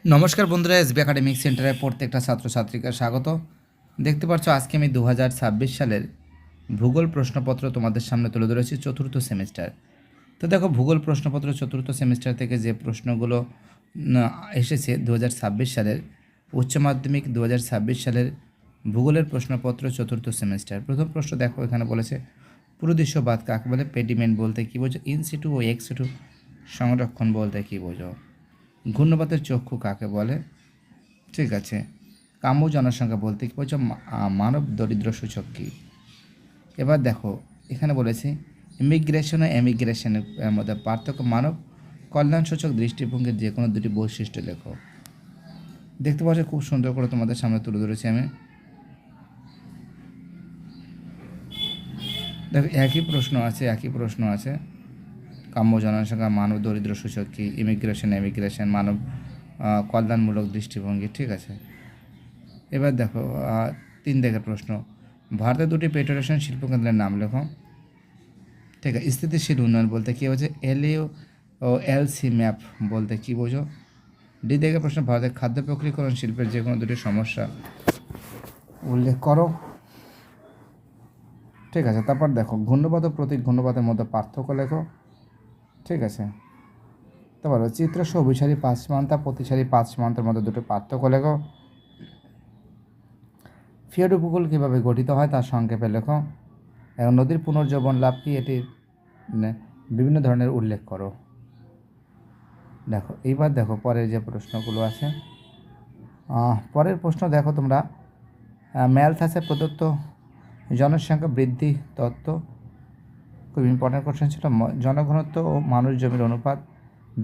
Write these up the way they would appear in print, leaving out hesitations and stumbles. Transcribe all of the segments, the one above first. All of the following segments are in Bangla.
নমস্কার বন্ধুরা, এসবি একাডেমিক সেন্টারে প্রত্যেকটা ছাত্রছাত্রীকে স্বাগত। দেখতে পাচ্ছ আজকে আমি 2026 সালের ভূগোল প্রশ্নপত্র তোমাদের সামনে তুলে ধরেছি, চতুর্থ সেমিস্টার। তো দেখো, ভূগোল প্রশ্নপত্র চতুর্থ সেমিস্টার থেকে যে প্রশ্নগুলো এসেছে 2026 সালের উচ্চ মাধ্যমিক 2026 সালের ভূগোলের প্রশ্নপত্র চতুর্থ সেমিস্টার। প্রথম প্রশ্ন দেখো, এখানে বলেছে পুরুদৃশ্যবাদ কাকে বলে, পেডিমেন্ট বলতে কী বোঝো, ইনসিটু ও এক্সিটু সংরক্ষণ বলতে কী বোঝো, ঘূর্ণপাতের চক্ষু কাকে বলে, ঠিক আছে, কাম্য জনসংখ্যা বলতে কী বলছো, মানব দরিদ্র সূচক কী। এবার দেখো, এখানে বলেছি ইমিগ্রেশন ও এমিগ্রেশনের মধ্যে পার্থক্য, মানব কল্যাণ সূচক দৃষ্টিভঙ্গির যে কোনো দুটি বৈশিষ্ট্য লেখো। দেখতে পাচ্ছ খুব সুন্দর করে তোমাদের সামনে তুলে ধরেছি আমি। দেখো একই প্রশ্ন আছে কাম্য জনসংখ্যা, মানব দরিদ্র সূচক কী, এমিগ্রেশন মানব কল্যাণমূলক দৃষ্টিভঙ্গি, ঠিক আছে। এবার দেখো 3 দেখের প্রশ্ন, ভারতের দুটি পেট্রোলেশন শিল্পকেন্দ্রের নাম লেখো। ঠিক আছে, স্থিতিশীল উন্নয়ন বলতে কী বোঝো, এলইউ ও এলসি ম্যাপ বলতে কী বোঝো। ডি দেখের প্রশ্ন, ভারতের খাদ্য প্রক্রিয়াকরণ শিল্পের যে কোনো দুটি সমস্যা উল্লেখ করো। ঠিক আছে, তারপর দেখো ঘূর্ণপাত ও প্রতীক ঘূর্ণপাতের মধ্যে পার্থক্য লেখো। ঠিক আছে, তারপর চিত্রসহ অভিসারী 5 সীমান্তা প্রতিসারী 5 সীমান্তের মধ্যে দুটো পার্থক্য লেখো। ফিয়াড উপকূল কীভাবে গঠিত হয় তার সংক্ষেপে লেখো। এবং নদীর পুনর্জীবন লাভ কি, এটির বিভিন্ন ধরনের উল্লেখ করো। দেখো এইবার দেখো পরের যে প্রশ্নগুলো আছে, পরের প্রশ্ন দেখো তোমরা, ম্যালথাসে প্রদত্ত জনসংখ্যা বৃদ্ধি তত্ত্ব, খুব ইম্পর্ট্যান্ট কোশ্চেন ছিল। জনঘনত্ব ও মানুষ জমির অনুপাত,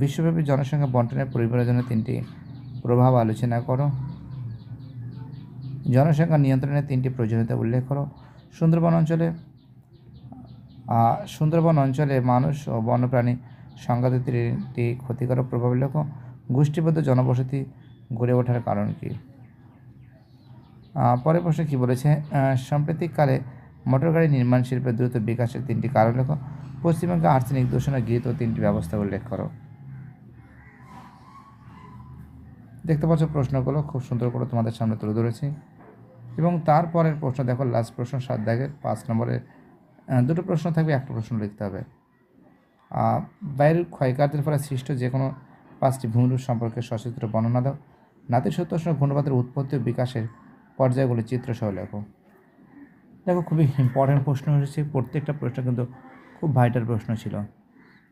বিশ্বব্যাপী জনসংখ্যা বন্টনের পরিবারের জন্য 3টি প্রভাব আলোচনা করো। জনসংখ্যা নিয়ন্ত্রণের 3টি প্রয়োজনীয়তা উল্লেখ করো। সুন্দরবন অঞ্চলে মানুষ ও বন্যপ্রাণী সংঘাতের 3টি ক্ষতিকর প্রভাব লেখো। গোষ্ঠীবদ্ধ জনবসতি গড়ে ওঠার কারণ কী। পরের প্রশ্নে কী বলেছে, সাম্প্রতিককালে মোটরগাড়ি নির্মাণ শিল্পের দ্রুত বিকাশের 3টি কারণ লেখো। পশ্চিমবঙ্গে আর্সেনিক দূষণে গৃহীত 3টি ব্যবস্থা উল্লেখ করো। দেখতে পাচ্ছ প্রশ্নগুলো খুব সুন্দর করে তোমাদের সামনে তুলে ধরেছি। এবং তারপরের প্রশ্ন দেখো, লাস্ট প্রশ্ন 7 দাগের 5 নম্বরের দুটো প্রশ্ন থাকবে, একটা প্রশ্ন লিখতে হবে। বায়ুর ক্ষয়কার্যের ফলে সৃষ্ট যে কোনো 5টি ভূমিরূপ সম্পর্কে সচিত্র বর্ণনা দাও। নাতিশীতোষ্ণ ঘূর্ণপাতের উৎপত্তি ও বিকাশের পর্যায়গুলি চিত্রসহ লেখো। দেখো খুবই ইম্পর্ট্যান্ট প্রশ্ন এসেছে, প্রত্যেকটা প্রশ্ন কিন্তু খুব ভাইটাল প্রশ্ন ছিল।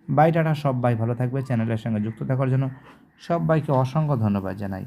বাই টাটা, সব ভাই ভালো থাকবে। চ্যানেলের সঙ্গে যুক্ত থাকার জন্য সব ভাইকে অসংখ্য ধন্যবাদ জানাই।